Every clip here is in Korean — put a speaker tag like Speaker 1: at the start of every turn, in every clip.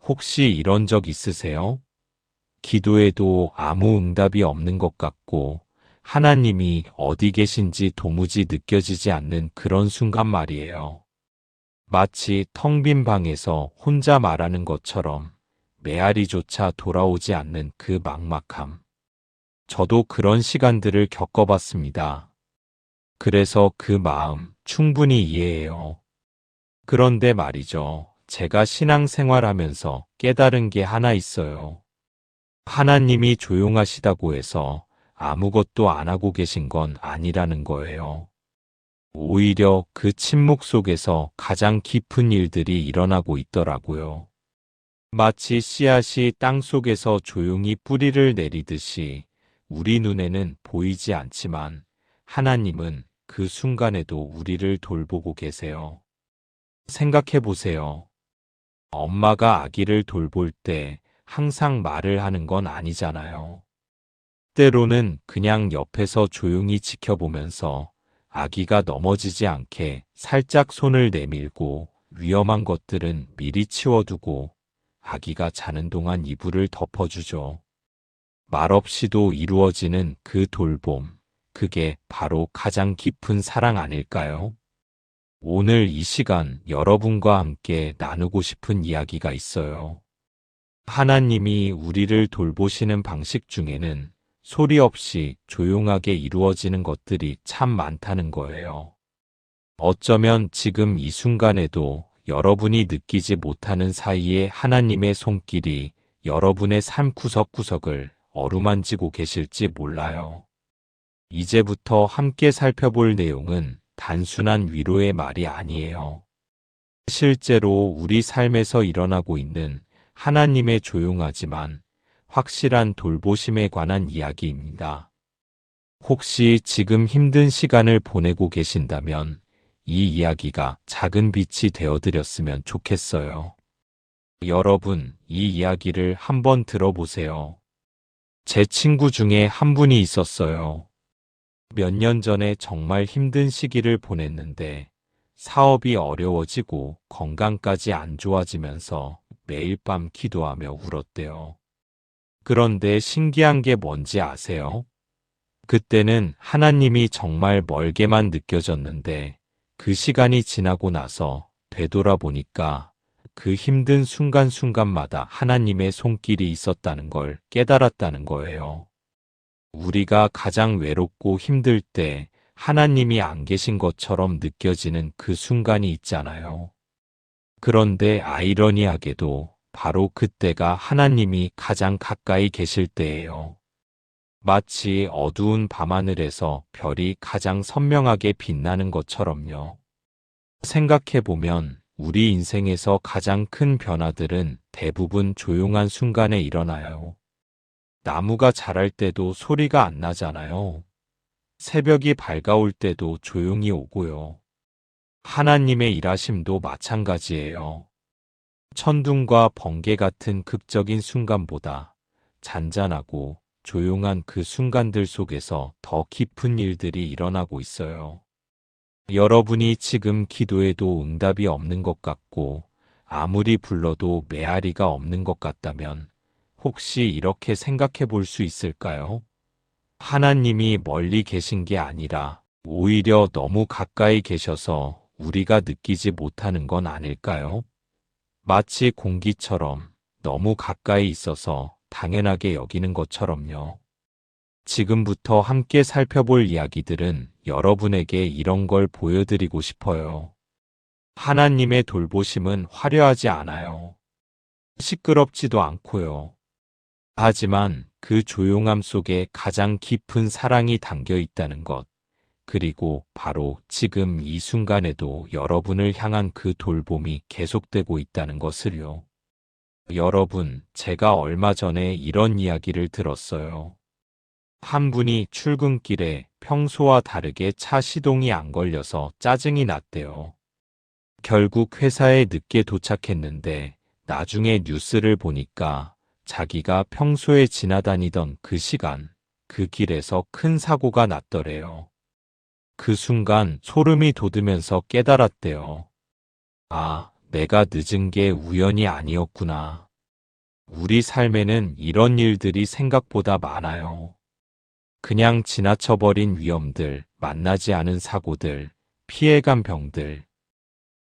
Speaker 1: 혹시 이런 적 있으세요? 기도해도 아무 응답이 없는 것 같고 하나님이 어디 계신지 도무지 느껴지지 않는 그런 순간 말이에요. 마치 텅 빈 방에서 혼자 말하는 것처럼 메아리조차 돌아오지 않는 그 막막함. 저도 그런 시간들을 겪어봤습니다. 그래서 그 마음 충분히 이해해요. 그런데 말이죠. 제가 신앙생활하면서 깨달은 게 하나 있어요. 하나님이 조용하시다고 해서 아무것도 안 하고 계신 건 아니라는 거예요. 오히려 그 침묵 속에서 가장 깊은 일들이 일어나고 있더라고요. 마치 씨앗이 땅 속에서 조용히 뿌리를 내리듯이 우리 눈에는 보이지 않지만 하나님은 그 순간에도 우리를 돌보고 계세요. 생각해 보세요. 엄마가 아기를 돌볼 때 항상 말을 하는 건 아니잖아요. 때로는 그냥 옆에서 조용히 지켜보면서 아기가 넘어지지 않게 살짝 손을 내밀고 위험한 것들은 미리 치워두고 아기가 자는 동안 이불을 덮어주죠. 말없이도 이루어지는 그 돌봄, 그게 바로 가장 깊은 사랑 아닐까요? 오늘 이 시간 여러분과 함께 나누고 싶은 이야기가 있어요. 하나님이 우리를 돌보시는 방식 중에는 소리 없이 조용하게 이루어지는 것들이 참 많다는 거예요. 어쩌면 지금 이 순간에도 여러분이 느끼지 못하는 사이에 하나님의 손길이 여러분의 삶 구석구석을 어루만지고 계실지 몰라요. 이제부터 함께 살펴볼 내용은 단순한 위로의 말이 아니에요. 실제로 우리 삶에서 일어나고 있는 하나님의 조용하지만 확실한 돌보심에 관한 이야기입니다. 혹시 지금 힘든 시간을 보내고 계신다면 이 이야기가 작은 빛이 되어드렸으면 좋겠어요. 여러분, 이 이야기를 한번 들어보세요. 제 친구 중에 한 분이 있었어요. 몇 년 전에 정말 힘든 시기를 보냈는데 사업이 어려워지고 건강까지 안 좋아지면서 매일 밤 기도하며 울었대요. 그런데 신기한 게 뭔지 아세요? 그때는 하나님이 정말 멀게만 느껴졌는데 그 시간이 지나고 나서 되돌아보니까 그 힘든 순간순간마다 하나님의 손길이 있었다는 걸 깨달았다는 거예요. 우리가 가장 외롭고 힘들 때 하나님이 안 계신 것처럼 느껴지는 그 순간이 있잖아요. 그런데 아이러니하게도 바로 그때가 하나님이 가장 가까이 계실 때예요. 마치 어두운 밤하늘에서 별이 가장 선명하게 빛나는 것처럼요. 생각해보면 우리 인생에서 가장 큰 변화들은 대부분 조용한 순간에 일어나요. 나무가 자랄 때도 소리가 안 나잖아요. 새벽이 밝아올 때도 조용히 오고요. 하나님의 일하심도 마찬가지예요. 천둥과 번개 같은 극적인 순간보다 잔잔하고 조용한 그 순간들 속에서 더 깊은 일들이 일어나고 있어요. 여러분이 지금 기도해도 응답이 없는 것 같고 아무리 불러도 메아리가 없는 것 같다면 혹시 이렇게 생각해 볼 수 있을까요? 하나님이 멀리 계신 게 아니라 오히려 너무 가까이 계셔서 우리가 느끼지 못하는 건 아닐까요? 마치 공기처럼 너무 가까이 있어서 당연하게 여기는 것처럼요. 지금부터 함께 살펴볼 이야기들은 여러분에게 이런 걸 보여드리고 싶어요. 하나님의 돌보심은 화려하지 않아요. 시끄럽지도 않고요. 하지만 그 조용함 속에 가장 깊은 사랑이 담겨 있다는 것, 그리고 바로 지금 이 순간에도 여러분을 향한 그 돌봄이 계속되고 있다는 것을요. 여러분, 제가 얼마 전에 이런 이야기를 들었어요. 한 분이 출근길에 평소와 다르게 차 시동이 안 걸려서 짜증이 났대요. 결국 회사에 늦게 도착했는데 나중에 뉴스를 보니까 자기가 평소에 지나다니던 그 시간, 그 길에서 큰 사고가 났더래요. 그 순간 소름이 돋으면서 깨달았대요. 아, 내가 늦은 게 우연이 아니었구나. 우리 삶에는 이런 일들이 생각보다 많아요. 그냥 지나쳐버린 위험들, 만나지 않은 사고들, 피해간 병들.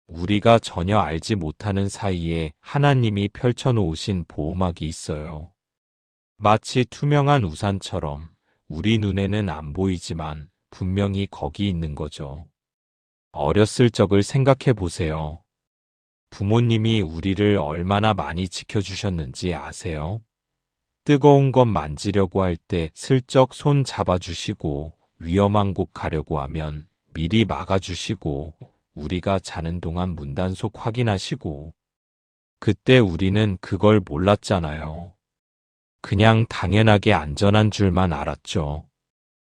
Speaker 1: 우리가 전혀 알지 못하는 사이에 하나님이 펼쳐놓으신 보호막이 있어요. 마치 투명한 우산처럼 우리 눈에는 안 보이지만 분명히 거기 있는 거죠. 어렸을 적을 생각해 보세요. 부모님이 우리를 얼마나 많이 지켜주셨는지 아세요? 뜨거운 것 만지려고 할 때 슬쩍 손 잡아주시고 위험한 곳 가려고 하면 미리 막아주시고 우리가 자는 동안 문단속 확인하시고 그때 우리는 그걸 몰랐잖아요. 그냥 당연하게 안전한 줄만 알았죠.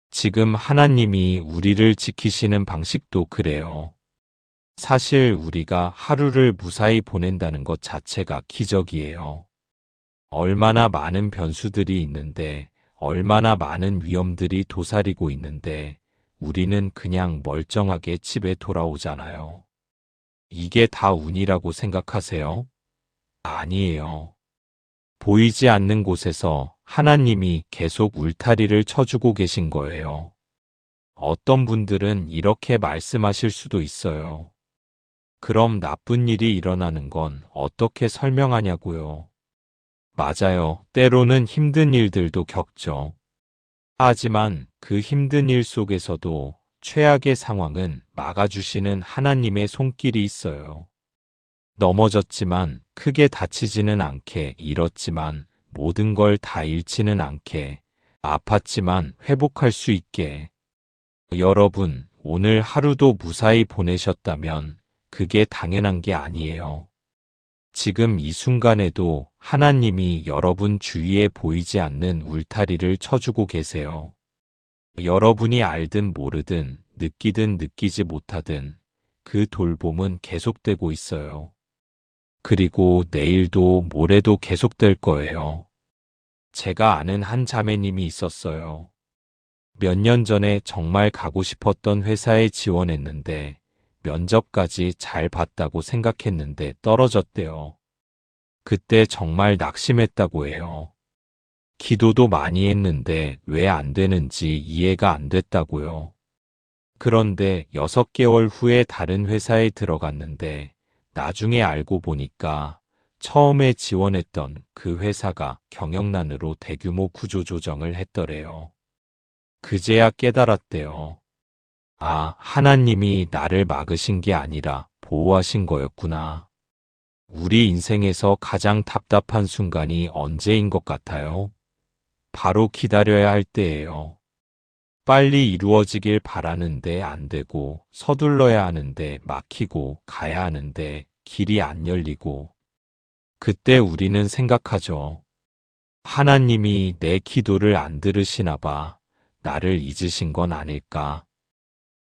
Speaker 1: 지금 하나님이 우리를 지키시는 방식도 그래요. 사실 우리가 하루를 무사히 보낸다는 것 자체가 기적이에요. 얼마나 많은 변수들이 있는데, 얼마나 많은 위험들이 도사리고 있는데, 우리는 그냥 멀쩡하게 집에 돌아오잖아요. 이게 다 운이라고 생각하세요? 아니에요. 보이지 않는 곳에서 하나님이 계속 울타리를 쳐주고 계신 거예요. 어떤 분들은 이렇게 말씀하실 수도 있어요. 그럼 나쁜 일이 일어나는 건 어떻게 설명하냐고요. 맞아요. 때로는 힘든 일들도 겪죠. 하지만 그 힘든 일 속에서도 최악의 상황은 막아주시는 하나님의 손길이 있어요. 넘어졌지만 크게 다치지는 않게, 잃었지만 모든 걸 다 잃지는 않게, 아팠지만 회복할 수 있게. 여러분, 오늘 하루도 무사히 보내셨다면 그게 당연한 게 아니에요. 지금 이 순간에도 하나님이 여러분 주위에 보이지 않는 울타리를 쳐주고 계세요. 여러분이 알든 모르든 느끼든 느끼지 못하든 그 돌봄은 계속되고 있어요. 그리고 내일도 모레도 계속될 거예요. 제가 아는 한 자매님이 있었어요. 몇 년 전에 정말 가고 싶었던 회사에 지원했는데 면접까지 잘 봤다고 생각했는데 떨어졌대요. 그때 정말 낙심했다고 해요. 기도도 많이 했는데 왜 안 되는지 이해가 안 됐다고요. 그런데 6개월 후에 다른 회사에 들어갔는데 나중에 알고 보니까 처음에 지원했던 그 회사가 경영난으로 대규모 구조조정을 했더래요. 그제야 깨달았대요. 아, 하나님이 나를 막으신 게 아니라 보호하신 거였구나. 우리 인생에서 가장 답답한 순간이 언제인 것 같아요? 바로 기다려야 할 때예요. 빨리 이루어지길 바라는데 안 되고, 서둘러야 하는데 막히고, 가야 하는데 길이 안 열리고. 그때 우리는 생각하죠. 하나님이 내 기도를 안 들으시나 봐. 나를 잊으신 건 아닐까.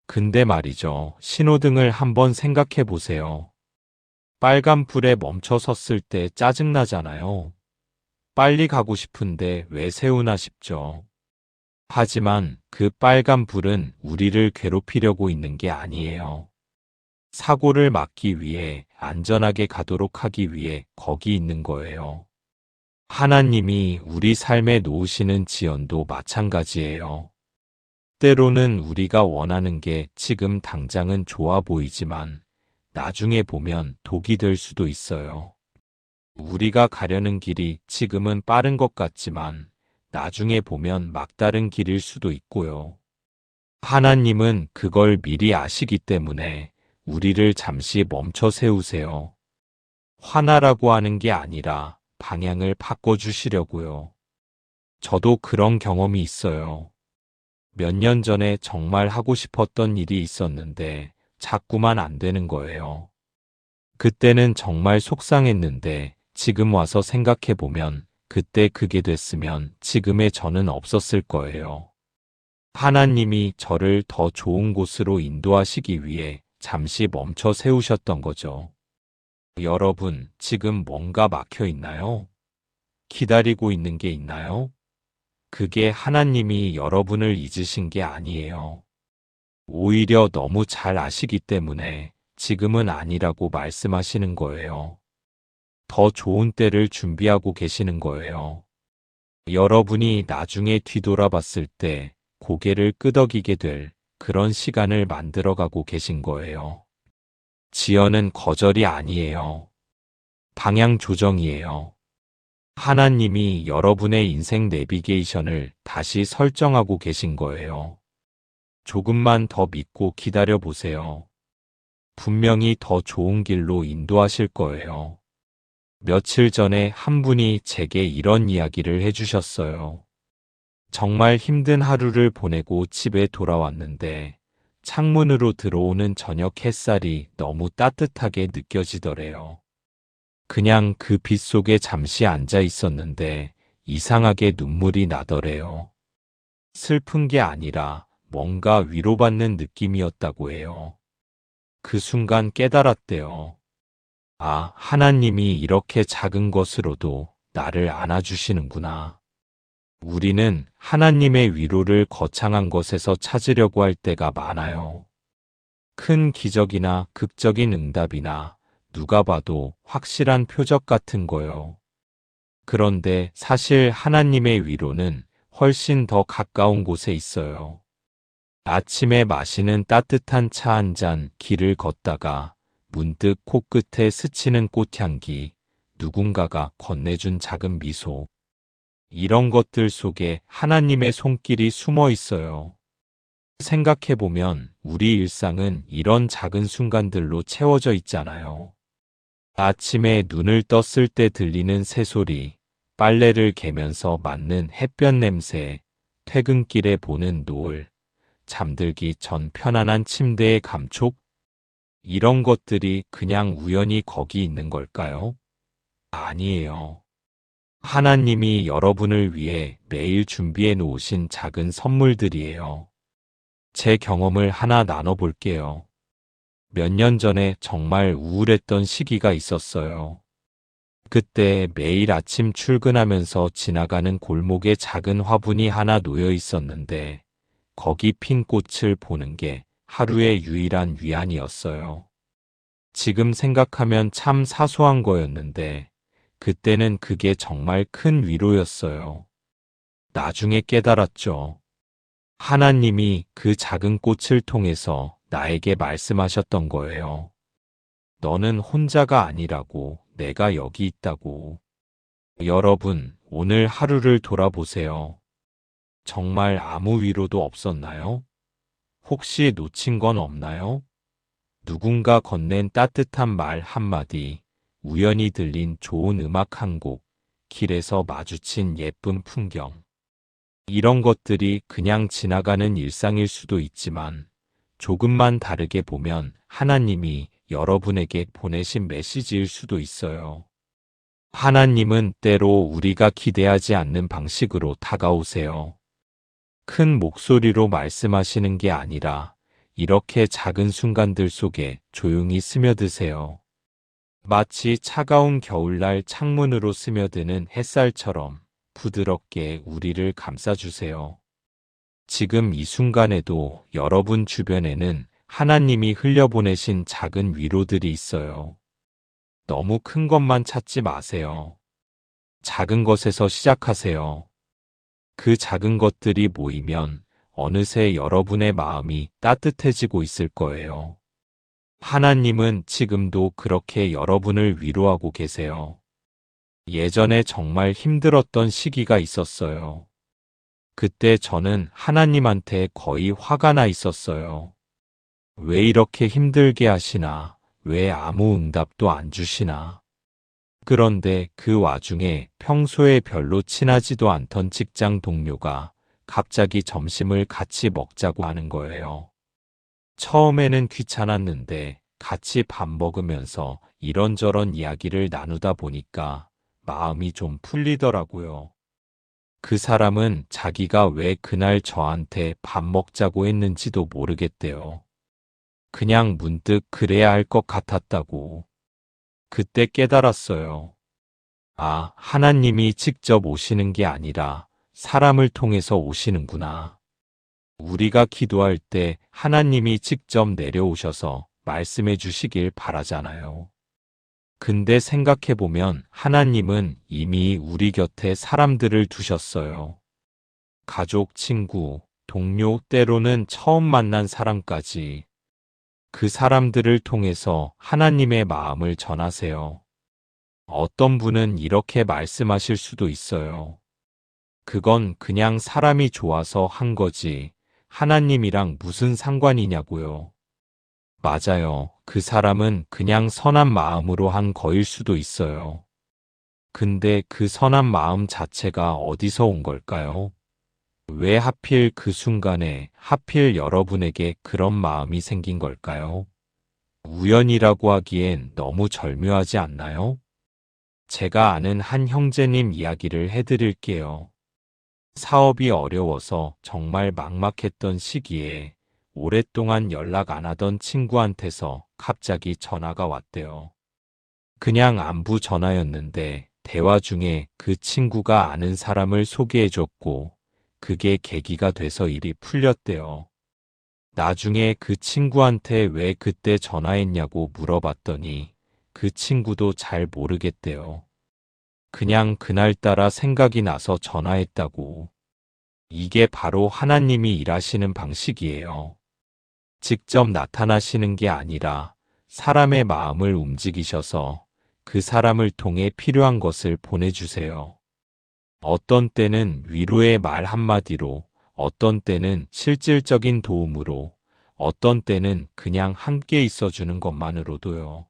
Speaker 1: 근데 말이죠. 신호등을 한번 생각해 보세요. 빨간 불에 멈춰 섰을 때 짜증나잖아요. 빨리 가고 싶은데 왜 세우나 싶죠. 하지만 그 빨간 불은 우리를 괴롭히려고 있는 게 아니에요. 사고를 막기 위해 안전하게 가도록 하기 위해 거기 있는 거예요. 하나님이 우리 삶에 놓으시는 지연도 마찬가지예요. 때로는 우리가 원하는 게 지금 당장은 좋아 보이지만 나중에 보면 독이 될 수도 있어요. 우리가 가려는 길이 지금은 빠른 것 같지만 나중에 보면 막다른 길일 수도 있고요. 하나님은 그걸 미리 아시기 때문에 우리를 잠시 멈춰 세우세요. 화나라고 하는 게 아니라 방향을 바꿔주시려고요. 저도 그런 경험이 있어요. 몇 년 전에 정말 하고 싶었던 일이 있었는데 자꾸만 안 되는 거예요. 그때는 정말 속상했는데 지금 와서 생각해보면 그때 그게 됐으면 지금의 저는 없었을 거예요. 하나님이 저를 더 좋은 곳으로 인도하시기 위해 잠시 멈춰 세우셨던 거죠. 여러분, 지금 뭔가 막혀 있나요? 기다리고 있는 게 있나요? 그게 하나님이 여러분을 잊으신 게 아니에요. 오히려 너무 잘 아시기 때문에 지금은 아니라고 말씀하시는 거예요. 더 좋은 때를 준비하고 계시는 거예요. 여러분이 나중에 뒤돌아봤을 때 고개를 끄덕이게 될 그런 시간을 만들어가고 계신 거예요. 지연은 거절이 아니에요. 방향 조정이에요. 하나님이 여러분의 인생 내비게이션을 다시 설정하고 계신 거예요. 조금만 더 믿고 기다려 보세요. 분명히 더 좋은 길로 인도하실 거예요. 며칠 전에 한 분이 제게 이런 이야기를 해주셨어요. 정말 힘든 하루를 보내고 집에 돌아왔는데 창문으로 들어오는 저녁 햇살이 너무 따뜻하게 느껴지더래요. 그냥 그 빛 속에 잠시 앉아 있었는데 이상하게 눈물이 나더래요. 슬픈 게 아니라 뭔가 위로받는 느낌이었다고 해요. 그 순간 깨달았대요. 아, 하나님이 이렇게 작은 것으로도 나를 안아주시는구나. 우리는 하나님의 위로를 거창한 것에서 찾으려고 할 때가 많아요. 큰 기적이나 극적인 응답이나 누가 봐도 확실한 표적 같은 거요. 그런데 사실 하나님의 위로는 훨씬 더 가까운 곳에 있어요. 아침에 마시는 따뜻한 차 한 잔, 길을 걷다가 문득 코끝에 스치는 꽃향기, 누군가가 건네준 작은 미소. 이런 것들 속에 하나님의 손길이 숨어 있어요. 생각해보면 우리 일상은 이런 작은 순간들로 채워져 있잖아요. 아침에 눈을 떴을 때 들리는 새소리, 빨래를 개면서 맡는 햇볕 냄새, 퇴근길에 보는 노을, 잠들기 전 편안한 침대의 감촉? 이런 것들이 그냥 우연히 거기 있는 걸까요? 아니에요. 하나님이 여러분을 위해 매일 준비해 놓으신 작은 선물들이에요. 제 경험을 하나 나눠볼게요. 몇 년 전에 정말 우울했던 시기가 있었어요. 그때 매일 아침 출근하면서 지나가는 골목에 작은 화분이 하나 놓여 있었는데 거기 핀 꽃을 보는 게 하루의 유일한 위안이었어요. 지금 생각하면 참 사소한 거였는데 그때는 그게 정말 큰 위로였어요. 나중에 깨달았죠. 하나님이 그 작은 꽃을 통해서 나에게 말씀하셨던 거예요. 너는 혼자가 아니라고, 내가 여기 있다고. 여러분, 오늘 하루를 돌아보세요. 정말 아무 위로도 없었나요? 혹시 놓친 건 없나요? 누군가 건넨 따뜻한 말 한마디, 우연히 들린 좋은 음악 한 곡, 길에서 마주친 예쁜 풍경. 이런 것들이 그냥 지나가는 일상일 수도 있지만 조금만 다르게 보면 하나님이 여러분에게 보내신 메시지일 수도 있어요. 하나님은 때로 우리가 기대하지 않는 방식으로 다가오세요. 큰 목소리로 말씀하시는 게 아니라 이렇게 작은 순간들 속에 조용히 스며드세요. 마치 차가운 겨울날 창문으로 스며드는 햇살처럼 부드럽게 우리를 감싸주세요. 지금 이 순간에도 여러분 주변에는 하나님이 흘려보내신 작은 위로들이 있어요. 너무 큰 것만 찾지 마세요. 작은 것에서 시작하세요. 그 작은 것들이 모이면 어느새 여러분의 마음이 따뜻해지고 있을 거예요. 하나님은 지금도 그렇게 여러분을 위로하고 계세요. 예전에 정말 힘들었던 시기가 있었어요. 그때 저는 하나님한테 거의 화가 나 있었어요. 왜 이렇게 힘들게 하시나? 왜 아무 응답도 안 주시나? 그런데 그 와중에 평소에 별로 친하지도 않던 직장 동료가 갑자기 점심을 같이 먹자고 하는 거예요. 처음에는 귀찮았는데 같이 밥 먹으면서 이런저런 이야기를 나누다 보니까 마음이 좀 풀리더라고요. 그 사람은 자기가 왜 그날 저한테 밥 먹자고 했는지도 모르겠대요. 그냥 문득 그래야 할 것 같았다고. 그때 깨달았어요. 아, 하나님이 직접 오시는 게 아니라 사람을 통해서 오시는구나. 우리가 기도할 때 하나님이 직접 내려오셔서 말씀해 주시길 바라잖아요. 근데 생각해보면 하나님은 이미 우리 곁에 사람들을 두셨어요. 가족, 친구, 동료, 때로는 처음 만난 사람까지 그 사람들을 통해서 하나님의 마음을 전하세요. 어떤 분은 이렇게 말씀하실 수도 있어요. 그건 그냥 사람이 좋아서 한 거지. 하나님이랑 무슨 상관이냐고요. 맞아요. 그 사람은 그냥 선한 마음으로 한 거일 수도 있어요. 근데 그 선한 마음 자체가 어디서 온 걸까요? 왜 하필 그 순간에 하필 여러분에게 그런 마음이 생긴 걸까요? 우연이라고 하기엔 너무 절묘하지 않나요? 제가 아는 한 형제님 이야기를 해드릴게요. 사업이 어려워서 정말 막막했던 시기에 오랫동안 연락 안 하던 친구한테서 갑자기 전화가 왔대요. 그냥 안부 전화였는데 대화 중에 그 친구가 아는 사람을 소개해줬고 그게 계기가 돼서 일이 풀렸대요. 나중에 그 친구한테 왜 그때 전화했냐고 물어봤더니 그 친구도 잘 모르겠대요. 그냥 그날따라 생각이 나서 전화했다고. 이게 바로 하나님이 일하시는 방식이에요. 직접 나타나시는 게 아니라 사람의 마음을 움직이셔서 그 사람을 통해 필요한 것을 보내주세요. 어떤 때는 위로의 말 한마디로, 어떤 때는 실질적인 도움으로, 어떤 때는 그냥 함께 있어주는 것만으로도요.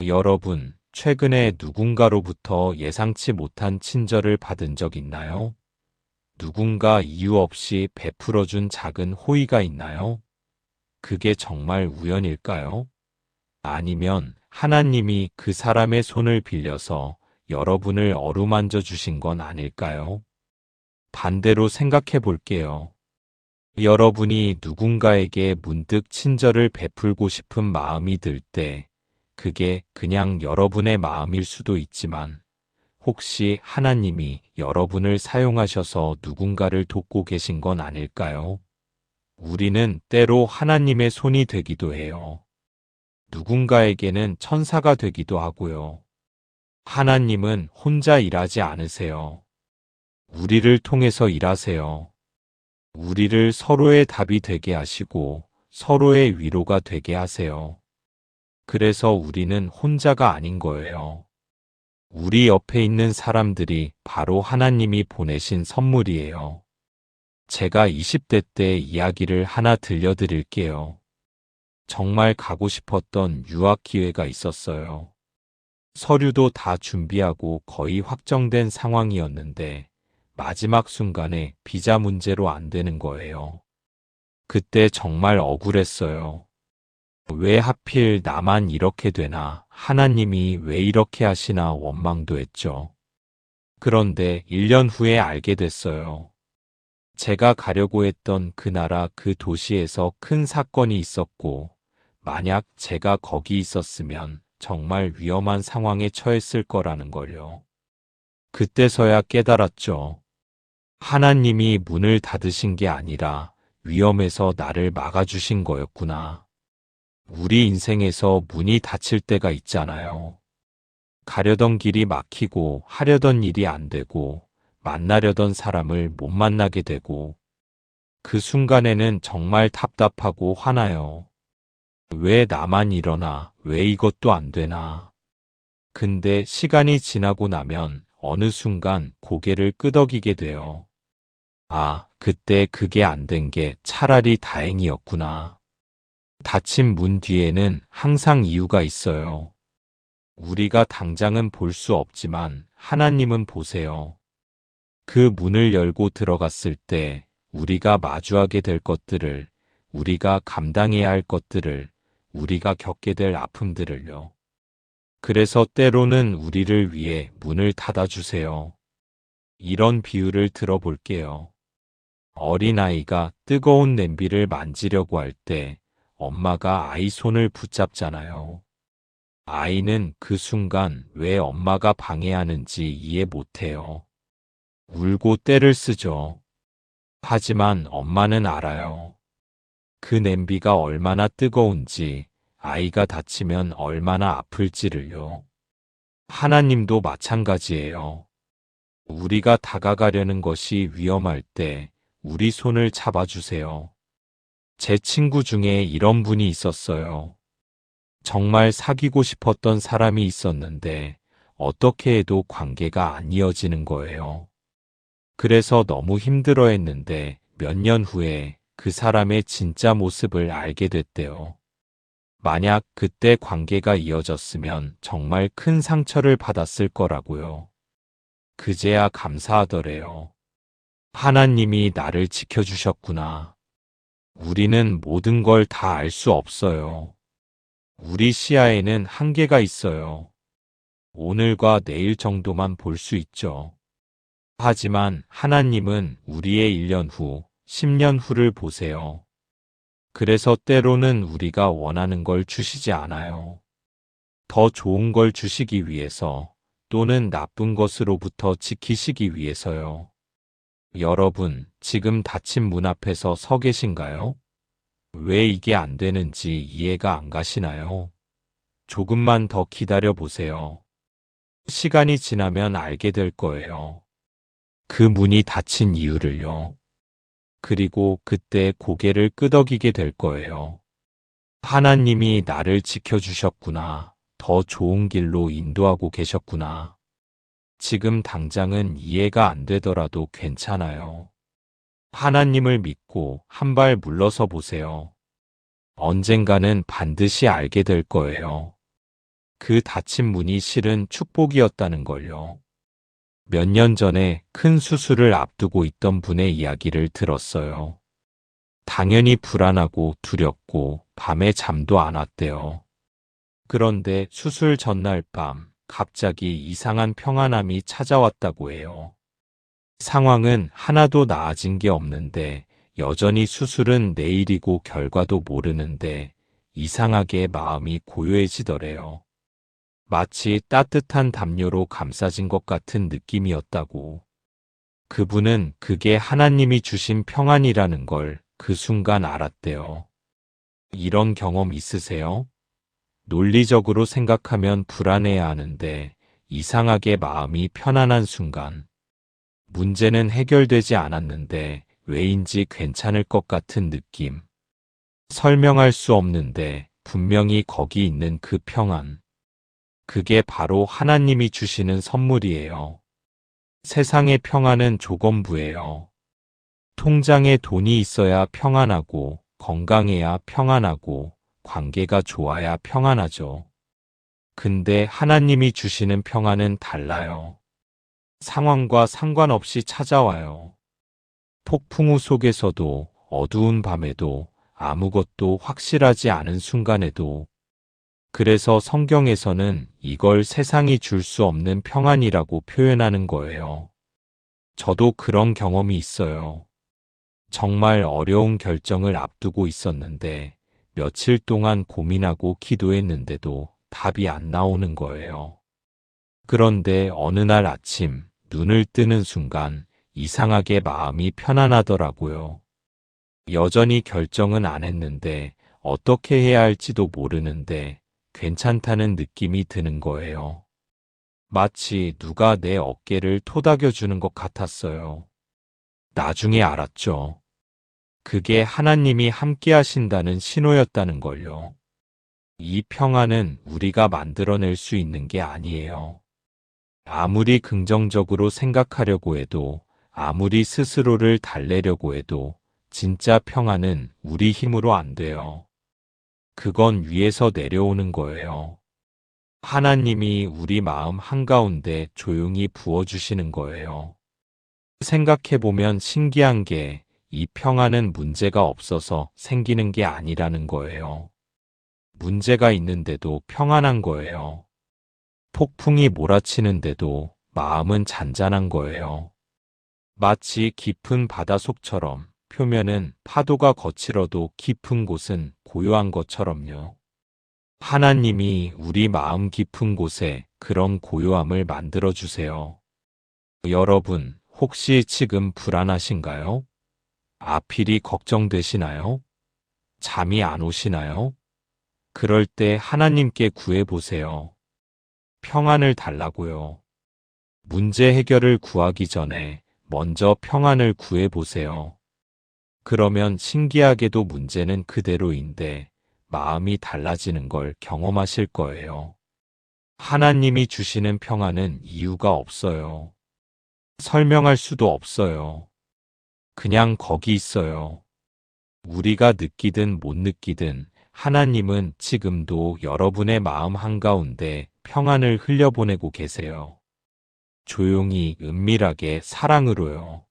Speaker 1: 여러분, 최근에 누군가로부터 예상치 못한 친절을 받은 적 있나요? 누군가 이유 없이 베풀어준 작은 호의가 있나요? 그게 정말 우연일까요? 아니면 하나님이 그 사람의 손을 빌려서 여러분을 어루만져 주신 건 아닐까요? 반대로 생각해 볼게요. 여러분이 누군가에게 문득 친절을 베풀고 싶은 마음이 들 때, 그게 그냥 여러분의 마음일 수도 있지만, 혹시 하나님이 여러분을 사용하셔서 누군가를 돕고 계신 건 아닐까요? 우리는 때로 하나님의 손이 되기도 해요. 누군가에게는 천사가 되기도 하고요. 하나님은 혼자 일하지 않으세요. 우리를 통해서 일하세요. 우리를 서로의 답이 되게 하시고 서로의 위로가 되게 하세요. 그래서 우리는 혼자가 아닌 거예요. 우리 옆에 있는 사람들이 바로 하나님이 보내신 선물이에요. 제가 20대 때 이야기를 하나 들려드릴게요. 정말 가고 싶었던 유학 기회가 있었어요. 서류도 다 준비하고 거의 확정된 상황이었는데 마지막 순간에 비자 문제로 안 되는 거예요. 그때 정말 억울했어요. 왜 하필 나만 이렇게 되나, 하나님이 왜 이렇게 하시나 원망도 했죠. 그런데 1년 후에 알게 됐어요. 제가 가려고 했던 그 나라 그 도시에서 큰 사건이 있었고, 만약 제가 거기 있었으면 정말 위험한 상황에 처했을 거라는 걸요. 그때서야 깨달았죠. 하나님이 문을 닫으신 게 아니라 위험해서 나를 막아주신 거였구나. 우리 인생에서 문이 닫힐 때가 있잖아요. 가려던 길이 막히고 하려던 일이 안 되고 만나려던 사람을 못 만나게 되고 그 순간에는 정말 답답하고 화나요. 왜 나만 이러나, 왜 이것도 안 되나. 근데 시간이 지나고 나면 어느 순간 고개를 끄덕이게 돼요. 아, 그때 그게 안 된 게 차라리 다행이었구나. 닫힌 문 뒤에는 항상 이유가 있어요. 우리가 당장은 볼 수 없지만 하나님은 보세요. 그 문을 열고 들어갔을 때 우리가 마주하게 될 것들을, 우리가 감당해야 할 것들을, 우리가 겪게 될 아픔들을요. 그래서 때로는 우리를 위해 문을 닫아주세요. 이런 비유를 들어볼게요. 어린아이가 뜨거운 냄비를 만지려고 할 때 엄마가 아이 손을 붙잡잖아요. 아이는 그 순간 왜 엄마가 방해하는지 이해 못해요. 울고 떼를 쓰죠. 하지만 엄마는 알아요. 그 냄비가 얼마나 뜨거운지, 아이가 다치면 얼마나 아플지를요. 하나님도 마찬가지예요. 우리가 다가가려는 것이 위험할 때 우리 손을 잡아주세요. 제 친구 중에 이런 분이 있었어요. 정말 사귀고 싶었던 사람이 있었는데 어떻게 해도 관계가 안 이어지는 거예요. 그래서 너무 힘들어했는데 몇 년 후에 그 사람의 진짜 모습을 알게 됐대요. 만약 그때 관계가 이어졌으면 정말 큰 상처를 받았을 거라고요. 그제야 감사하더래요. 하나님이 나를 지켜주셨구나. 우리는 모든 걸 다 알 수 없어요. 우리 시야에는 한계가 있어요. 오늘과 내일 정도만 볼 수 있죠. 하지만 하나님은 우리의 1년 후, 10년 후를 보세요. 그래서 때로는 우리가 원하는 걸 주시지 않아요. 더 좋은 걸 주시기 위해서 또는 나쁜 것으로부터 지키시기 위해서요. 여러분, 지금 닫힌 문 앞에서 서 계신가요? 왜 이게 안 되는지 이해가 안 가시나요? 조금만 더 기다려 보세요. 시간이 지나면 알게 될 거예요. 그 문이 닫힌 이유를요. 그리고 그때 고개를 끄덕이게 될 거예요. 하나님이 나를 지켜주셨구나. 더 좋은 길로 인도하고 계셨구나. 지금 당장은 이해가 안 되더라도 괜찮아요. 하나님을 믿고 한 발 물러서 보세요. 언젠가는 반드시 알게 될 거예요. 그 닫힌 문이 실은 축복이었다는 걸요. 몇 년 전에 큰 수술을 앞두고 있던 분의 이야기를 들었어요. 당연히 불안하고 두렵고 밤에 잠도 안 왔대요. 그런데 수술 전날 밤 갑자기 이상한 평안함이 찾아왔다고 해요. 상황은 하나도 나아진 게 없는데 여전히 수술은 내일이고 결과도 모르는데 이상하게 마음이 고요해지더래요. 마치 따뜻한 담요로 감싸진 것 같은 느낌이었다고. 그분은 그게 하나님이 주신 평안이라는 걸 그 순간 알았대요. 이런 경험 있으세요? 논리적으로 생각하면 불안해야 하는데 이상하게 마음이 편안한 순간. 문제는 해결되지 않았는데 왜인지 괜찮을 것 같은 느낌. 설명할 수 없는데 분명히 거기 있는 그 평안. 그게 바로 하나님이 주시는 선물이에요. 세상의 평안은 조건부예요. 통장에 돈이 있어야 평안하고 건강해야 평안하고 관계가 좋아야 평안하죠. 근데 하나님이 주시는 평안은 달라요. 상황과 상관없이 찾아와요. 폭풍우 속에서도 어두운 밤에도 아무것도 확실하지 않은 순간에도. 그래서 성경에서는 이걸 세상이 줄 수 없는 평안이라고 표현하는 거예요. 저도 그런 경험이 있어요. 정말 어려운 결정을 앞두고 있었는데 며칠 동안 고민하고 기도했는데도 답이 안 나오는 거예요. 그런데 어느 날 아침 눈을 뜨는 순간 이상하게 마음이 편안하더라고요. 여전히 결정은 안 했는데 어떻게 해야 할지도 모르는데 괜찮다는 느낌이 드는 거예요. 마치 누가 내 어깨를 토닥여 주는 것 같았어요. 나중에 알았죠. 그게 하나님이 함께 하신다는 신호였다는 걸요. 이 평안은 우리가 만들어낼 수 있는 게 아니에요. 아무리 긍정적으로 생각하려고 해도, 아무리 스스로를 달래려고 해도 진짜 평안은 우리 힘으로 안 돼요. 그건 위에서 내려오는 거예요. 하나님이 우리 마음 한가운데 조용히 부어주시는 거예요. 생각해보면 신기한 게 이 평안은 문제가 없어서 생기는 게 아니라는 거예요. 문제가 있는데도 평안한 거예요. 폭풍이 몰아치는데도 마음은 잔잔한 거예요. 마치 깊은 바닷속처럼 표면은 파도가 거칠어도 깊은 곳은 고요한 것처럼요. 하나님이 우리 마음 깊은 곳에 그런 고요함을 만들어주세요. 여러분, 혹시 지금 불안하신가요? 아필이 걱정되시나요? 잠이 안 오시나요? 그럴 때 하나님께 구해보세요. 평안을 달라고요. 문제 해결을 구하기 전에 먼저 평안을 구해보세요. 그러면 신기하게도 문제는 그대로인데 마음이 달라지는 걸 경험하실 거예요. 하나님이 주시는 평안은 이유가 없어요. 설명할 수도 없어요. 그냥 거기 있어요. 우리가 느끼든 못 느끼든 하나님은 지금도 여러분의 마음 한가운데 평안을 흘려보내고 계세요. 조용히 은밀하게 사랑으로요.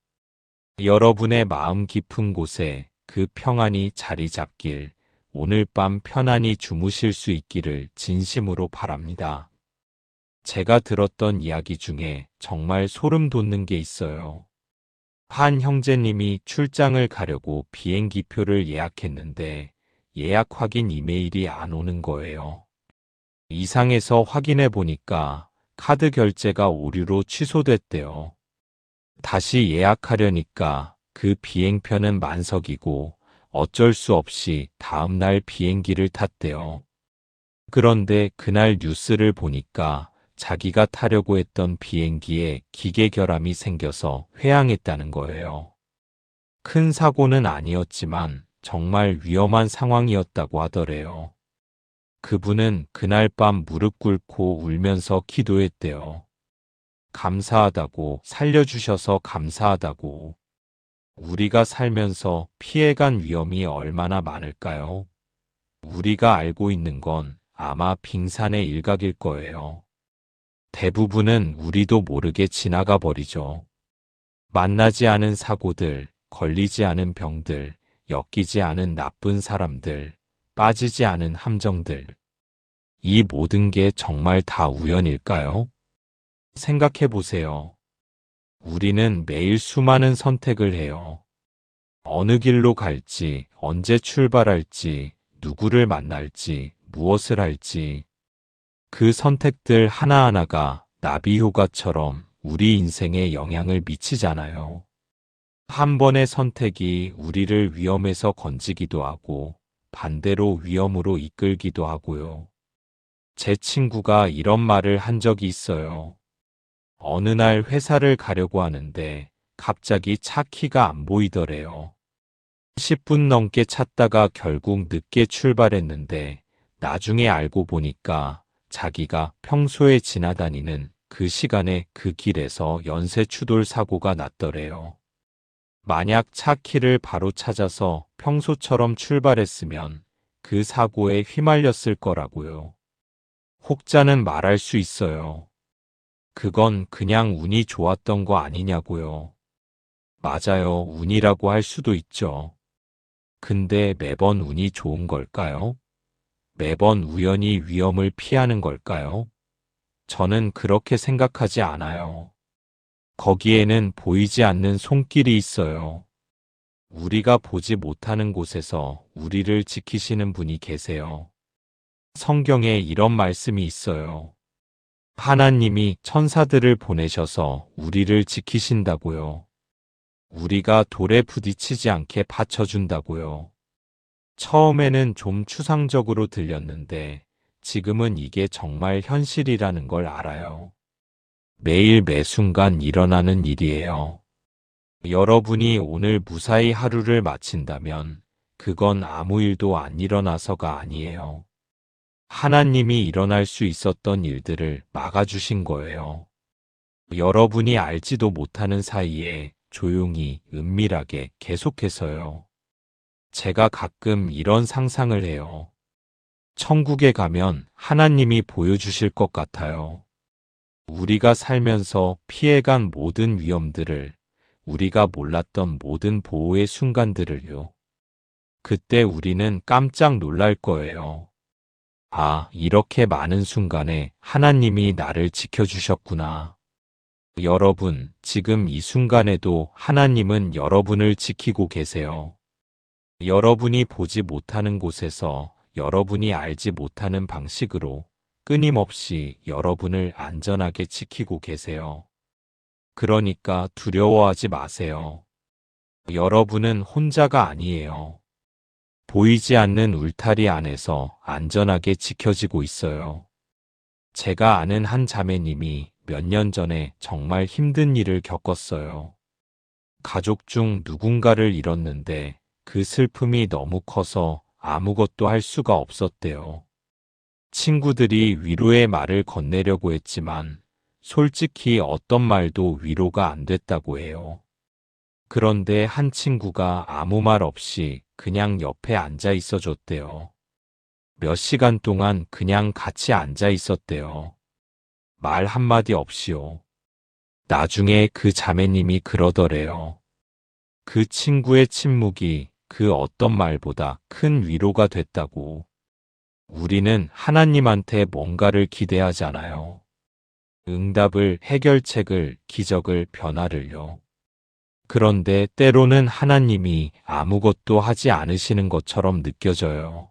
Speaker 1: 여러분의 마음 깊은 곳에 그 평안이 자리 잡길 오늘 밤 편안히 주무실 수 있기를 진심으로 바랍니다. 제가 들었던 이야기 중에 정말 소름 돋는 게 있어요. 한 형제님이 출장을 가려고 비행기표를 예약했는데 예약 확인 이메일이 안 오는 거예요. 이상해서 확인해 보니까 카드 결제가 오류로 취소됐대요. 다시 예약하려니까 그 비행편은 만석이고 어쩔 수 없이 다음날 비행기를 탔대요. 그런데 그날 뉴스를 보니까 자기가 타려고 했던 비행기에 기계 결함이 생겨서 회항했다는 거예요. 큰 사고는 아니었지만 정말 위험한 상황이었다고 하더래요. 그분은 그날 밤 무릎 꿇고 울면서 기도했대요. 감사하다고, 살려주셔서 감사하다고. 우리가 살면서 피해간 위험이 얼마나 많을까요? 우리가 알고 있는 건 아마 빙산의 일각일 거예요. 대부분은 우리도 모르게 지나가 버리죠. 만나지 않은 사고들, 걸리지 않은 병들, 엮이지 않은 나쁜 사람들, 빠지지 않은 함정들. 이 모든 게 정말 다 우연일까요? 생각해 보세요. 우리는 매일 수많은 선택을 해요. 어느 길로 갈지, 언제 출발할지, 누구를 만날지, 무엇을 할지. 그 선택들 하나하나가 나비 효과처럼 우리 인생에 영향을 미치잖아요. 한 번의 선택이 우리를 위험에서 건지기도 하고 반대로 위험으로 이끌기도 하고요. 제 친구가 이런 말을 한 적이 있어요. 어느 날 회사를 가려고 하는데 갑자기 차 키가 안 보이더래요. 10분 넘게 찾다가 결국 늦게 출발했는데 나중에 알고 보니까 자기가 평소에 지나다니는 그 시간에 그 길에서 연쇄 추돌 사고가 났더래요. 만약 차 키를 바로 찾아서 평소처럼 출발했으면 그 사고에 휘말렸을 거라고요. 혹자는 말할 수 있어요. 그건 그냥 운이 좋았던 거 아니냐고요. 맞아요. 운이라고 할 수도 있죠. 근데 매번 운이 좋은 걸까요? 매번 우연히 위험을 피하는 걸까요? 저는 그렇게 생각하지 않아요. 거기에는 보이지 않는 손길이 있어요. 우리가 보지 못하는 곳에서 우리를 지키시는 분이 계세요. 성경에 이런 말씀이 있어요. 하나님이 천사들을 보내셔서 우리를 지키신다고요. 우리가 돌에 부딪히지 않게 받쳐준다고요. 처음에는 좀 추상적으로 들렸는데 지금은 이게 정말 현실이라는 걸 알아요. 매일 매 순간 일어나는 일이에요. 여러분이 오늘 무사히 하루를 마친다면 그건 아무 일도 안 일어나서가 아니에요. 하나님이 일어날 수 있었던 일들을 막아주신 거예요. 여러분이 알지도 못하는 사이에 조용히 은밀하게 계속해서요. 제가 가끔 이런 상상을 해요. 천국에 가면 하나님이 보여주실 것 같아요. 우리가 살면서 피해간 모든 위험들을, 우리가 몰랐던 모든 보호의 순간들을요. 그때 우리는 깜짝 놀랄 거예요. 아, 이렇게 많은 순간에 하나님이 나를 지켜주셨구나. 여러분, 지금 이 순간에도 하나님은 여러분을 지키고 계세요. 여러분이 보지 못하는 곳에서 여러분이 알지 못하는 방식으로 끊임없이 여러분을 안전하게 지키고 계세요. 그러니까 두려워하지 마세요. 여러분은 혼자가 아니에요. 보이지 않는 울타리 안에서 안전하게 지켜지고 있어요. 제가 아는 한 자매님이 몇 년 전에 정말 힘든 일을 겪었어요. 가족 중 누군가를 잃었는데 그 슬픔이 너무 커서 아무것도 할 수가 없었대요. 친구들이 위로의 말을 건네려고 했지만 솔직히 어떤 말도 위로가 안 됐다고 해요. 그런데 한 친구가 아무 말 없이 그냥 옆에 앉아 있어 줬대요. 몇 시간 동안 그냥 같이 앉아 있었대요. 말 한마디 없이요. 나중에 그 자매님이 그러더래요. 그 친구의 침묵이 그 어떤 말보다 큰 위로가 됐다고. 우리는 하나님한테 뭔가를 기대하잖아요. 응답을, 해결책을, 기적을, 변화를요. 그런데 때로는 하나님이 아무것도 하지 않으시는 것처럼 느껴져요.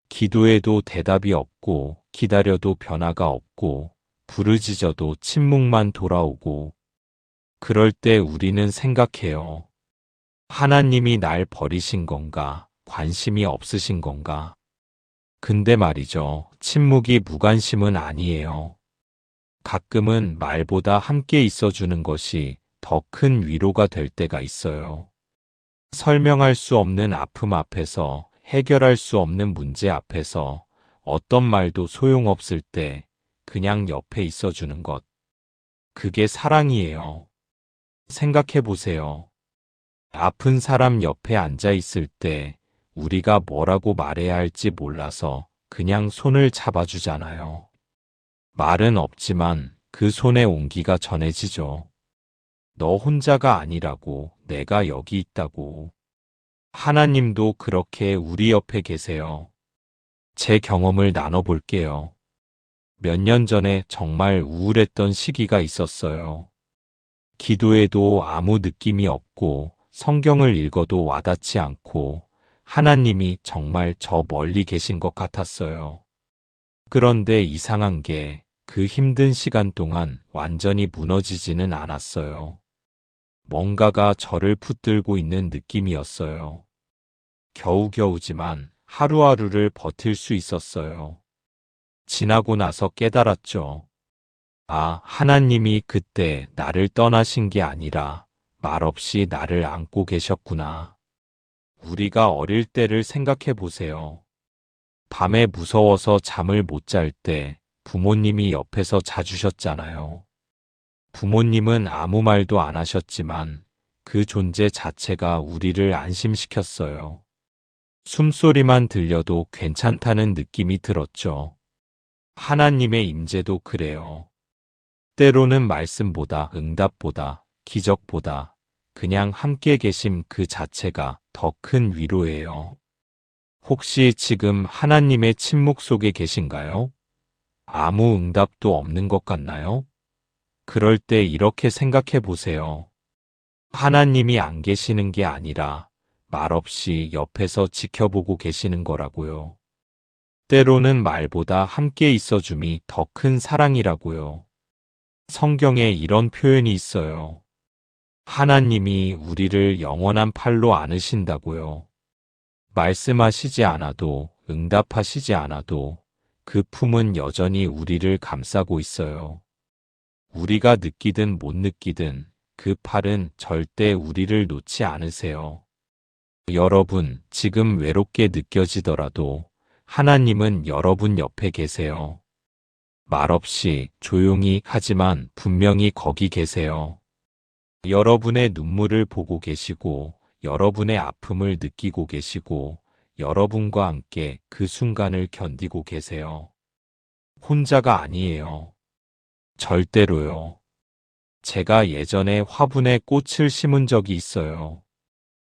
Speaker 1: 기도해도 대답이 없고, 기다려도 변화가 없고, 부르짖어도 침묵만 돌아오고, 그럴 때 우리는 생각해요. 하나님이 날 버리신 건가? 관심이 없으신 건가? 근데 말이죠. 침묵이 무관심은 아니에요. 가끔은 말보다 함께 있어주는 것이 더 큰 위로가 될 때가 있어요. 설명할 수 없는 아픔 앞에서, 해결할 수 없는 문제 앞에서 어떤 말도 소용없을 때 그냥 옆에 있어주는 것. 그게 사랑이에요. 생각해 보세요. 아픈 사람 옆에 앉아 있을 때 우리가 뭐라고 말해야 할지 몰라서 그냥 손을 잡아주잖아요. 말은 없지만 그 손의 온기가 전해지죠. 너 혼자가 아니라고, 내가 여기 있다고. 하나님도 그렇게 우리 옆에 계세요. 제 경험을 나눠볼게요. 몇 년 전에 정말 우울했던 시기가 있었어요. 기도해도 아무 느낌이 없고, 성경을 읽어도 와닿지 않고, 하나님이 정말 저 멀리 계신 것 같았어요. 그런데 이상한 게 그 힘든 시간 동안 완전히 무너지지는 않았어요. 뭔가가 저를 붙들고 있는 느낌이었어요. 겨우겨우지만 하루하루를 버틸 수 있었어요. 지나고 나서 깨달았죠. 아, 하나님이 그때 나를 떠나신 게 아니라 말없이 나를 안고 계셨구나. 우리가 어릴 때를 생각해 보세요. 밤에 무서워서 잠을 못 잘 때 부모님이 옆에서 자주셨잖아요. 부모님은 아무 말도 안 하셨지만 그 존재 자체가 우리를 안심시켰어요. 숨소리만 들려도 괜찮다는 느낌이 들었죠. 하나님의 임재도 그래요. 때로는 말씀보다, 응답보다, 기적보다 그냥 함께 계심 그 자체가 더 큰 위로예요. 혹시 지금 하나님의 침묵 속에 계신가요? 아무 응답도 없는 것 같나요? 그럴 때 이렇게 생각해 보세요. 하나님이 안 계시는 게 아니라 말없이 옆에서 지켜보고 계시는 거라고요. 때로는 말보다 함께 있어줌이 더 큰 사랑이라고요. 성경에 이런 표현이 있어요. 하나님이 우리를 영원한 팔로 안으신다고요. 말씀하시지 않아도, 응답하시지 않아도 그 품은 여전히 우리를 감싸고 있어요. 우리가 느끼든 못 느끼든 그 팔은 절대 우리를 놓지 않으세요. 여러분, 지금 외롭게 느껴지더라도 하나님은 여러분 옆에 계세요. 말없이 조용히 하지만 분명히 거기 계세요. 여러분의 눈물을 보고 계시고, 여러분의 아픔을 느끼고 계시고, 여러분과 함께 그 순간을 견디고 계세요. 혼자가 아니에요. 절대로요. 제가 예전에 화분에 꽃을 심은 적이 있어요.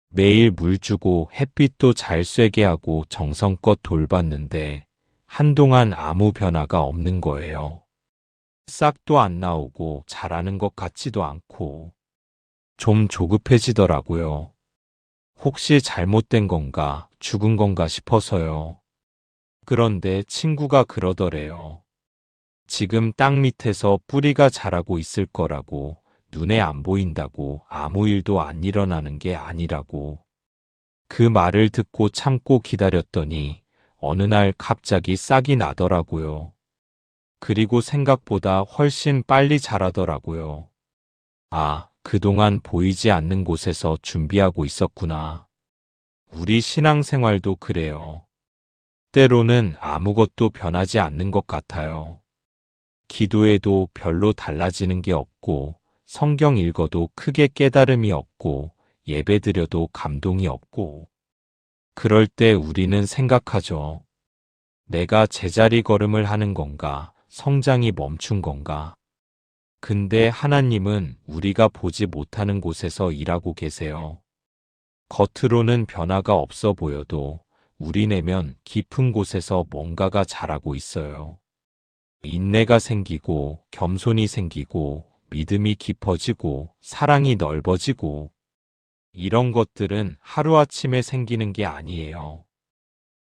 Speaker 1: 매일 물 주고 햇빛도 잘 쐬게 하고 정성껏 돌봤는데 한동안 아무 변화가 없는 거예요. 싹도 안 나오고 자라는 것 같지도 않고 좀 조급해지더라고요. 혹시 잘못된 건가, 죽은 건가 싶어서요. 그런데 친구가 그러더래요. 지금 땅 밑에서 뿌리가 자라고 있을 거라고, 눈에 안 보인다고 아무 일도 안 일어나는 게 아니라고. 그 말을 듣고 참고 기다렸더니 어느 날 갑자기 싹이 나더라고요. 그리고 생각보다 훨씬 빨리 자라더라고요. 아, 그동안 보이지 않는 곳에서 준비하고 있었구나. 우리 신앙생활도 그래요. 때로는 아무것도 변하지 않는 것 같아요. 기도해도 별로 달라지는 게 없고, 성경 읽어도 크게 깨달음이 없고, 예배드려도 감동이 없고. 그럴 때 우리는 생각하죠. 내가 제자리 걸음을 하는 건가? 성장이 멈춘 건가? 근데 하나님은 우리가 보지 못하는 곳에서 일하고 계세요. 겉으로는 변화가 없어 보여도 우리 내면 깊은 곳에서 뭔가가 자라고 있어요. 인내가 생기고 겸손이 생기고 믿음이 깊어지고 사랑이 넓어지고 이런 것들은 하루아침에 생기는 게 아니에요.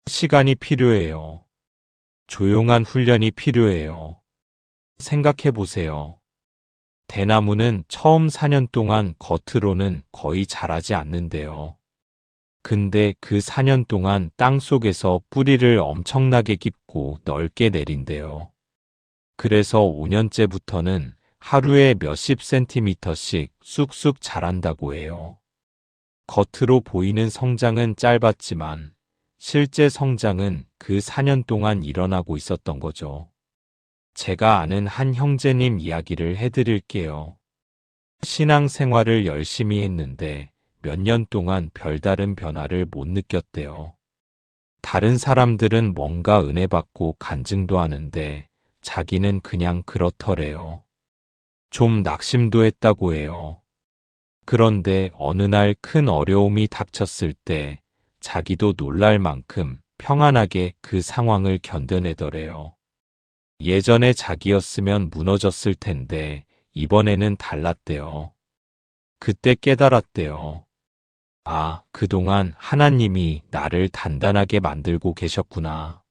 Speaker 1: 시간이 필요해요. 조용한 훈련이 필요해요. 생각해 보세요. 대나무는 처음 4년 동안 겉으로는 거의 자라지 않는데요. 근데 그 4년 동안 땅 속에서 뿌리를 엄청나게 깊고 넓게 내린대요. 그래서 5년째부터는 하루에 몇십 센티미터씩 쑥쑥 자란다고 해요. 겉으로 보이는 성장은 짧았지만 실제 성장은 그 4년 동안 일어나고 있었던 거죠. 제가 아는 한 형제님 이야기를 해드릴게요. 신앙생활을 열심히 했는데 몇 년 동안 별다른 변화를 못 느꼈대요. 다른 사람들은 뭔가 은혜 받고 간증도 하는데 자기는 그냥 그렇더래요. 좀 낙심도 했다고 해요. 그런데 어느 날 큰 어려움이 닥쳤을 때 자기도 놀랄 만큼 평안하게 그 상황을 견뎌내더래요. 예전에 자기였으면 무너졌을 텐데 이번에는 달랐대요. 그때 깨달았대요. 아, 그동안 하나님이 나를 단단하게 만들고 계셨구나.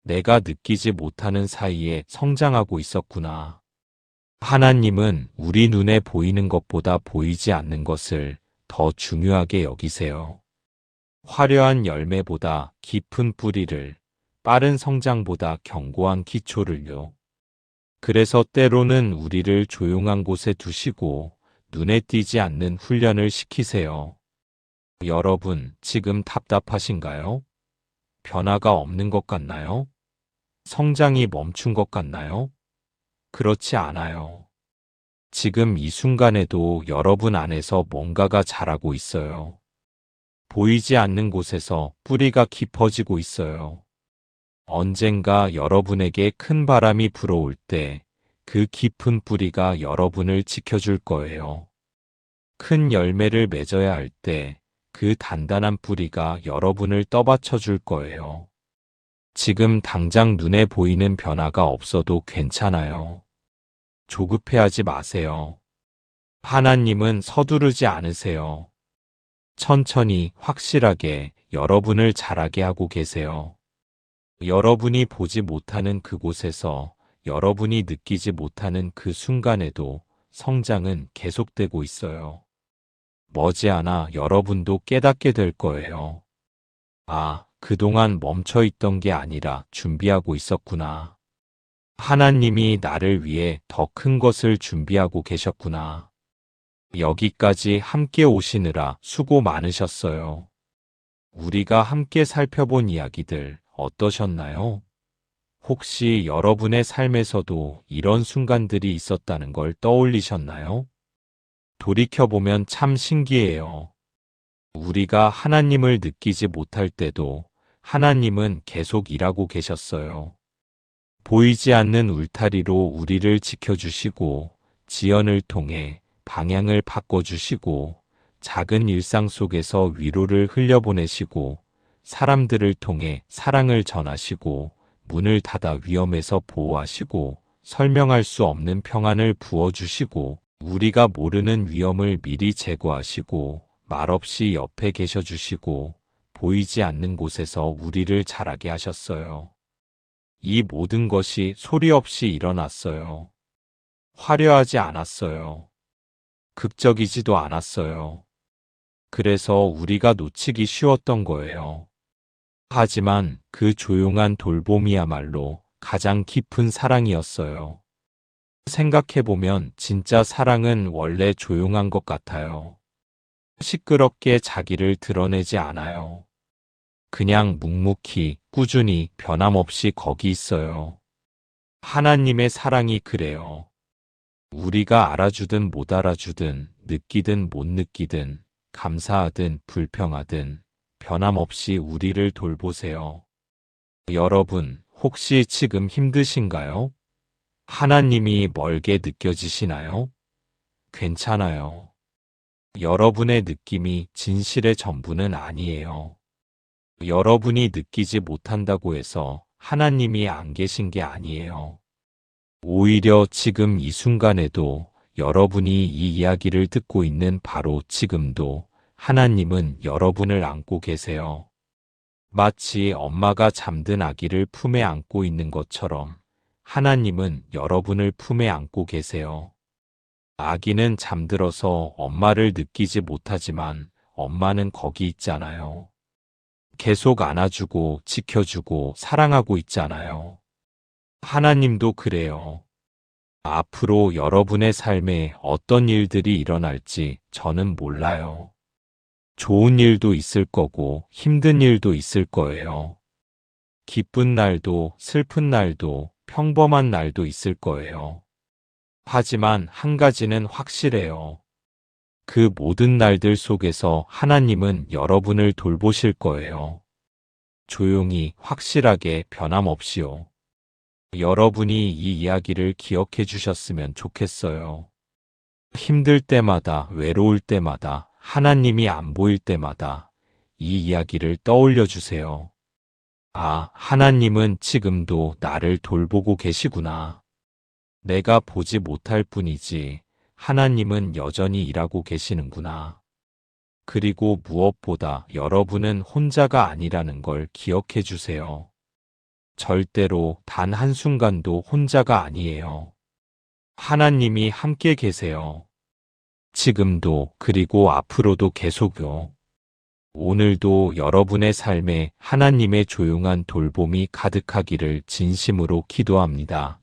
Speaker 1: 내가 느끼지 못하는 사이에 성장하고 있었구나. 하나님은 우리 눈에 보이는 것보다 보이지 않는 것을 더 중요하게 여기세요. 화려한 열매보다 깊은 뿌리를, 빠른 성장보다 견고한 기초를요. 그래서 때로는 우리를 조용한 곳에 두시고 눈에 띄지 않는 훈련을 시키세요. 여러분, 지금 답답하신가요? 변화가 없는 것 같나요? 성장이 멈춘 것 같나요? 그렇지 않아요. 지금 이 순간에도 여러분 안에서 뭔가가 자라고 있어요. 보이지 않는 곳에서 뿌리가 깊어지고 있어요. 언젠가 여러분에게 큰 바람이 불어올 때 그 깊은 뿌리가 여러분을 지켜줄 거예요. 큰 열매를 맺어야 할 때 그 단단한 뿌리가 여러분을 떠받쳐 줄 거예요. 지금 당장 눈에 보이는 변화가 없어도 괜찮아요. 조급해하지 마세요. 하나님은 서두르지 않으세요. 천천히 확실하게 여러분을 자라게 하고 계세요. 여러분이 보지 못하는 그곳에서 여러분이 느끼지 못하는 그 순간에도 성장은 계속되고 있어요. 머지않아 여러분도 깨닫게 될 거예요. 아, 그동안 멈춰 있던 게 아니라 준비하고 있었구나. 하나님이 나를 위해 더 큰 것을 준비하고 계셨구나. 여기까지 함께 오시느라 수고 많으셨어요. 우리가 함께 살펴본 이야기들 어떠셨나요? 혹시 여러분의 삶에서도 이런 순간들이 있었다는 걸 떠올리셨나요? 돌이켜보면 참 신기해요. 우리가 하나님을 느끼지 못할 때도 하나님은 계속 일하고 계셨어요. 보이지 않는 울타리로 우리를 지켜주시고 지연을 통해 방향을 바꿔주시고 작은 일상 속에서 위로를 흘려보내시고 사람들을 통해 사랑을 전하시고 문을 닫아 위험에서 보호하시고 설명할 수 없는 평안을 부어주시고 우리가 모르는 위험을 미리 제거하시고 말없이 옆에 계셔주시고 보이지 않는 곳에서 우리를 자라게 하셨어요. 이 모든 것이 소리 없이 일어났어요. 화려하지 않았어요. 극적이지도 않았어요. 그래서 우리가 놓치기 쉬웠던 거예요. 하지만 그 조용한 돌봄이야말로 가장 깊은 사랑이었어요. 생각해보면 진짜 사랑은 원래 조용한 것 같아요. 시끄럽게 자기를 드러내지 않아요. 그냥 묵묵히, 꾸준히, 변함없이 거기 있어요. 하나님의 사랑이 그래요. 우리가 알아주든 못 알아주든, 느끼든 못 느끼든, 감사하든 불평하든, 변함없이 우리를 돌보세요. 여러분, 혹시 지금 힘드신가요? 하나님이 멀게 느껴지시나요? 괜찮아요. 여러분의 느낌이 진실의 전부는 아니에요. 여러분이 느끼지 못한다고 해서 하나님이 안 계신 게 아니에요. 오히려 지금 이 순간에도 여러분이 이 이야기를 듣고 있는 바로 지금도 하나님은 여러분을 안고 계세요. 마치 엄마가 잠든 아기를 품에 안고 있는 것처럼 하나님은 여러분을 품에 안고 계세요. 아기는 잠들어서 엄마를 느끼지 못하지만 엄마는 거기 있잖아요. 계속 안아주고 지켜주고 사랑하고 있잖아요. 하나님도 그래요. 앞으로 여러분의 삶에 어떤 일들이 일어날지 저는 몰라요. 좋은 일도 있을 거고 힘든 일도 있을 거예요. 기쁜 날도 슬픈 날도 평범한 날도 있을 거예요. 하지만 한 가지는 확실해요. 그 모든 날들 속에서 하나님은 여러분을 돌보실 거예요. 조용히, 확실하게, 변함없이요. 여러분이 이 이야기를 기억해 주셨으면 좋겠어요. 힘들 때마다, 외로울 때마다, 하나님이 안 보일 때마다 이 이야기를 떠올려 주세요. 아, 하나님은 지금도 나를 돌보고 계시구나. 내가 보지 못할 뿐이지 하나님은 여전히 일하고 계시는구나. 그리고 무엇보다 여러분은 혼자가 아니라는 걸 기억해 주세요. 절대로 단 한순간도 혼자가 아니에요. 하나님이 함께 계세요. 지금도 그리고 앞으로도 계속요. 오늘도 여러분의 삶에 하나님의 조용한 돌봄이 가득하기를 진심으로 기도합니다.